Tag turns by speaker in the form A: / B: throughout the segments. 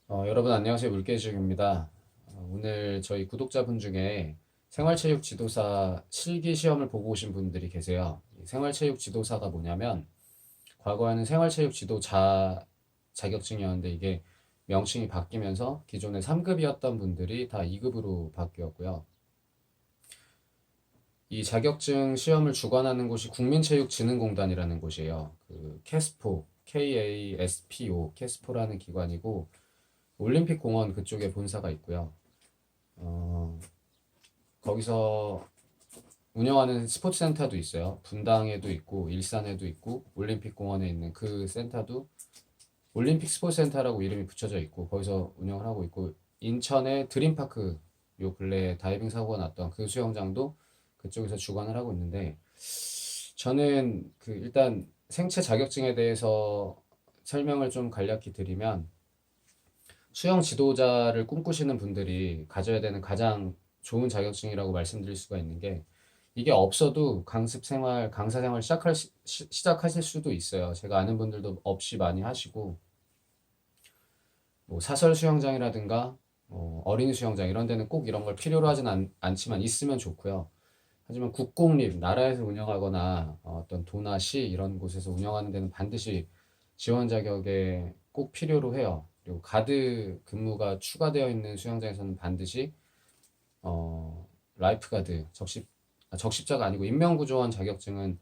A: 여러분 안녕하세요. 물개지옥입니다. 오늘 저희 구독자분 중에 생활체육 지도사 실기 시험을 보고 오신 분들이 계세요. 이 생활체육 지도사가 뭐냐면 과거에는 생활체육 지도자 자격증이었는데 이게 명칭이 바뀌면서 기존에 3급이었던 분들이 다 2급으로 바뀌었고요. 이 자격증 시험을 주관하는 곳이 국민체육진흥공단이라는 곳이에요. 그 캐스포, KASPO, 캐스포라는 기관이고 올림픽 공원 그쪽에 본사가 있고요. 어, 거기서 운영하는 스포츠 센터도 있어요. 분당에도 있고 일산에도 있고 올림픽 공원에 있는 그 센터도 올림픽 스포츠 센터라고 이름이 붙여져 있고 거기서 운영을 하고 있고 인천의 드림파크 요 근래에 다이빙 사고가 났던 그 수영장도 그쪽에서 주관을 하고 있는데 저는 그 일단 생체 자격증에 대해서 설명을 좀 간략히 드리면 수영 지도자를 꿈꾸시는 분들이 가져야 되는 가장 좋은 자격증이라고 말씀드릴 수가 있는 게 이게 없어도 강습 생활, 강사 생활 시작하실 수도 있어요. 제가 아는 분들도 없이 많이 하시고 뭐 사설 수영장이라든가 어린이 수영장 이런 데는 꼭 이런 걸 필요로 하진 않지만 있으면 좋고요. 하지만 국공립, 나라에서 운영하거나 어떤 도나 시 이런 곳에서 운영하는 데는 반드시 지원 자격에 꼭 필요로 해요. 그리고 가드 근무가 추가되어 있는 수영장에서는 반드시 라이프 가드, 적십자가 아니고 인명구조원 자격증은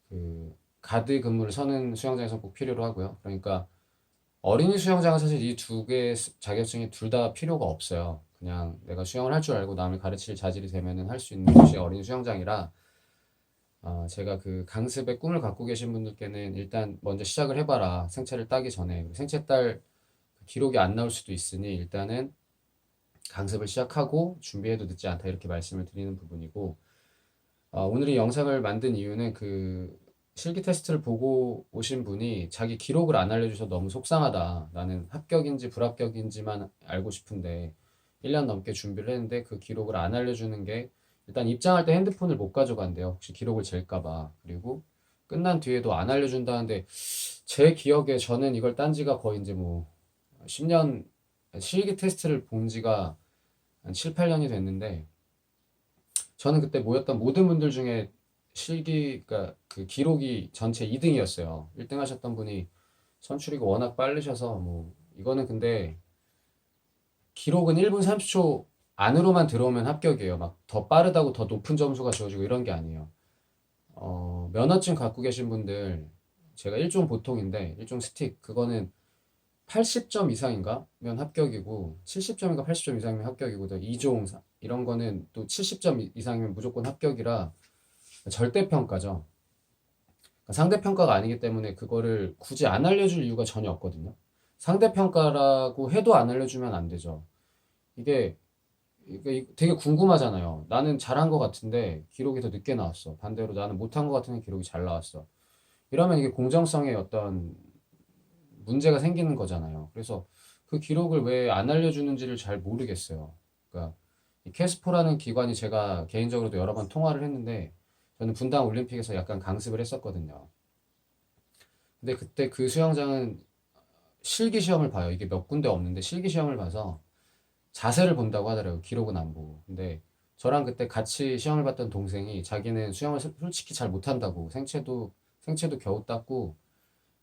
A: 그 가드 근무를 서는 수영장에서 꼭 필요로 하고요. 그러니까 어린이 수영장은 사실 이 두 개의 자격증이 둘 다 필요가 없어요. 그냥 내가 수영을 할 줄 알고 남을 가르칠 자질이 되면은 할 수 있는 곳이 어린이 수영장이라 제가 그 강습의 꿈을 갖고 계신 분들께는 일단 먼저 시작을 해봐라. 생체를 따기 전에. 생체 딸 기록이 안 나올 수도 있으니 일단은 강습을 시작하고 준비해도 늦지 않다 이렇게 말씀을 드리는 부분이고 오늘 이 영상을 만든 이유는 그 실기 테스트를 보고 오신 분이 자기 기록을 안 알려주셔서 너무 속상하다. 나는 합격인지 불합격인지만 알고 싶은데 1년 넘게 준비를 했는데 그 기록을 안 알려주는 게 일단 입장할 때 핸드폰을 못 가져간대요. 혹시 기록을 잴까 봐. 그리고 끝난 뒤에도 안 알려준다는데 제 기억에 저는 이걸 딴 지가 거의 이제 뭐 10년 실기 테스트를 본 지가 한 7, 8년이 됐는데 저는 그때 모였던 모든 분들 중에 실기가 그 기록이 전체 2등이었어요. 1등 하셨던 분이 선출이가 워낙 빠르셔서 뭐 이거는 근데 기록은 1분 30초 안으로만 들어오면 합격이에요. 막 더 빠르다고 더 높은 점수가 주어지고 이런 게 아니에요. 면허증 갖고 계신 분들 제가 일종 보통인데 일종 스틱 그거는 80점 이상인가? 면 합격이고 70점인가 80점 이상이면 합격이고 또 2종 이런 거는 또 70점 이상이면 무조건 합격이라 절대평가죠. 상대평가가 아니기 때문에 그거를 굳이 안 알려줄 이유가 전혀 없거든요. 상대평가라고 해도 안 알려주면 안 되죠. 이게 되게 궁금하잖아요. 나는 잘한 것 같은데 기록이 더 늦게 나왔어. 반대로 나는 못한 것 같은데 기록이 잘 나왔어. 이러면 이게 공정성에 어떤 문제가 생기는 거잖아요. 그래서 그 기록을 왜 안 알려주는지를 잘 모르겠어요. 그러니까 이 캐스포라는 기관이 제가 개인적으로도 여러 번 통화를 했는데 저는 분당 올림픽에서 약간 강습을 했었거든요. 근데 그때 그 수영장은 실기 시험을 봐요. 이게 몇 군데 없는데 실기 시험을 봐서 자세를 본다고 하더라고요. 기록은 안 보고. 근데 저랑 그때 같이 시험을 봤던 동생이 자기는 수영을 솔직히 잘 못한다고 생체도 겨우 땄고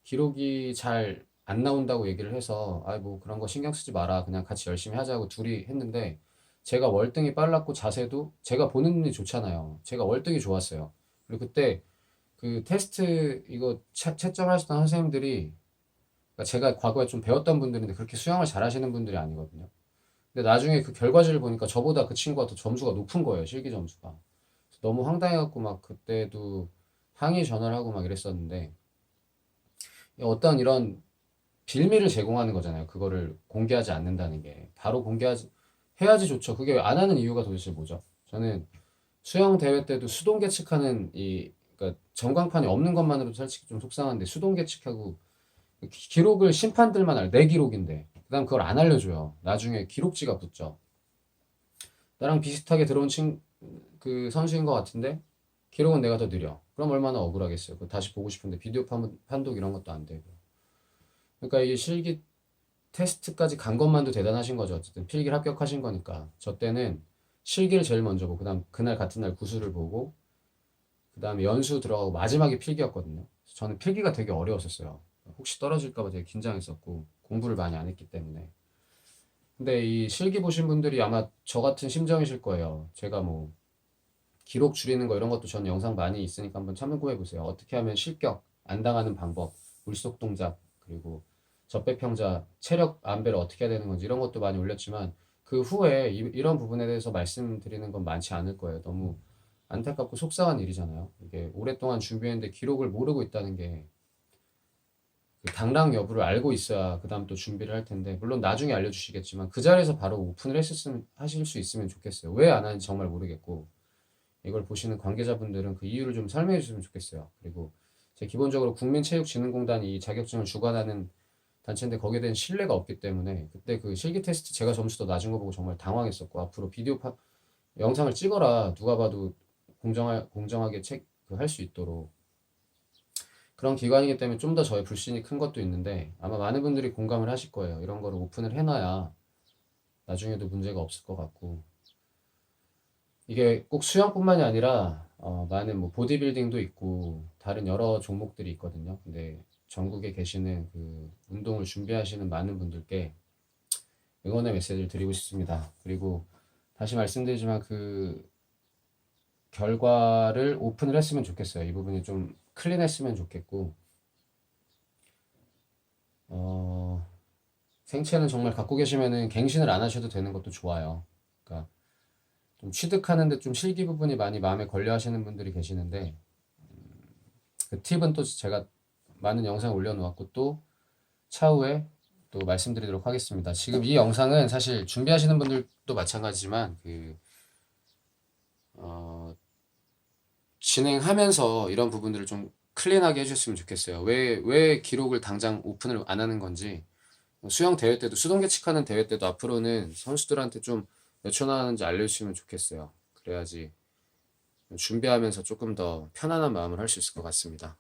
A: 기록이 잘 안 나온다고 얘기를 해서 아 뭐 그런 거 신경 쓰지 마라 그냥 같이 열심히 하자고 둘이 했는데 제가 월등히 빨랐고 자세도 제가 보는 눈이 좋잖아요. 제가 월등히 좋았어요. 그리고 그때 그 테스트 이거 채점하셨던 선생님들이 그러니까 제가 과거에 좀 배웠던 분들인데 그렇게 수영을 잘하시는 분들이 아니거든요. 근데 나중에 그 결과지를 보니까 저보다 그 친구가 더 점수가 높은 거예요. 실기 점수가. 너무 황당해갖고 막 그때도 항의 전화를 하고 막 이랬었는데 어떤 이런 빌미를 제공하는 거잖아요. 그거를 공개하지 않는다는 게. 바로 공개하지, 해야지 좋죠. 그게 안 하는 이유가 도대체 뭐죠? 저는 수영 대회 때도 수동 계측하는 그러니까 전광판이 없는 것만으로도 솔직히 좀 속상한데 수동 계측하고 기록을 심판들만 내 기록인데. 그다음 그걸 안 알려줘요. 나중에 기록지가 붙죠. 나랑 비슷하게 들어온 그 선수인 것 같은데 기록은 내가 더 느려. 그럼 얼마나 억울하겠어요. 다시 보고 싶은데 비디오 판독 이런 것도 안 되고. 그러니까 이 실기 테스트까지 간 것만도 대단하신 거죠. 어쨌든 필기를 합격하신 거니까. 저 때는 실기를 제일 먼저 보고, 그다음 그날 같은 날 구술을 보고, 그다음에 연수 들어가고 마지막에 필기였거든요. 저는 필기가 되게 어려웠었어요. 혹시 떨어질까 봐 되게 긴장했었고 공부를 많이 안 했기 때문에. 근데 이 실기 보신 분들이 아마 저 같은 심정이실 거예요. 제가 뭐 기록 줄이는 거 이런 것도 저는 영상 많이 있으니까 한번 참고해 보세요. 어떻게 하면 실격 안 당하는 방법, 물속 동작, 그리고 접배평자, 체력 안배를 어떻게 해야 되는 건지 이런 것도 많이 올렸지만 그 후에 이런 부분에 대해서 말씀드리는 건 많지 않을 거예요. 너무 안타깝고 속상한 일이잖아요. 이게 오랫동안 준비했는데 기록을 모르고 있다는 게 그 당락 여부를 알고 있어야 그 다음 또 준비를 할 텐데, 물론 나중에 알려주시겠지만 그 자리에서 바로 오픈을 했었으면, 하실 수 있으면 좋겠어요. 왜 안 하는지 정말 모르겠고, 이걸 보시는 관계자분들은 그 이유를 좀 설명해 주시면 좋겠어요. 그리고 제 기본적으로 국민체육진흥공단이 이 자격증을 주관하는 단체인데 거기에 대한 신뢰가 없기 때문에 그때 그 실기 테스트 제가 점수 더 낮은 거 보고 정말 당황했었고, 앞으로 영상을 찍어라 누가 봐도 공정하게 할 수 있도록 그런 기관이기 때문에 좀 더 저의 불신이 큰 것도 있는데, 아마 많은 분들이 공감을 하실 거예요. 이런 거를 오픈을 해놔야 나중에도 문제가 없을 것 같고, 이게 꼭 수영뿐만이 아니라 많은 뭐 보디빌딩도 있고 다른 여러 종목들이 있거든요. 근데 전국에 계시는 그 운동을 준비하시는 많은 분들께 응원의 메시지를 드리고 싶습니다. 그리고 다시 말씀드리지만 그 결과를 오픈을 했으면 좋겠어요. 이 부분이 좀 클린했으면 좋겠고, 어, 생체는 정말 갖고 계시면은 갱신을 안 하셔도 되는 것도 좋아요. 그러니까 좀 취득하는데 좀 실기 부분이 많이 마음에 걸려 하시는 분들이 계시는데, 그 팁은 또 제가 많은 영상 올려놓았고 또 차후에 또 말씀드리도록 하겠습니다. 지금 이 영상은 사실 준비하시는 분들도 마찬가지지만 어, 진행하면서 이런 부분들을 좀 클린하게 해주셨으면 좋겠어요. 왜 기록을 당장 오픈을 안 하는 건지, 수영 대회 때도, 수동 계측하는 대회 때도 앞으로는 선수들한테 좀 몇 초 나가는지 알려주시면 좋겠어요. 그래야지 준비하면서 조금 더 편안한 마음을 할 수 있을 것 같습니다.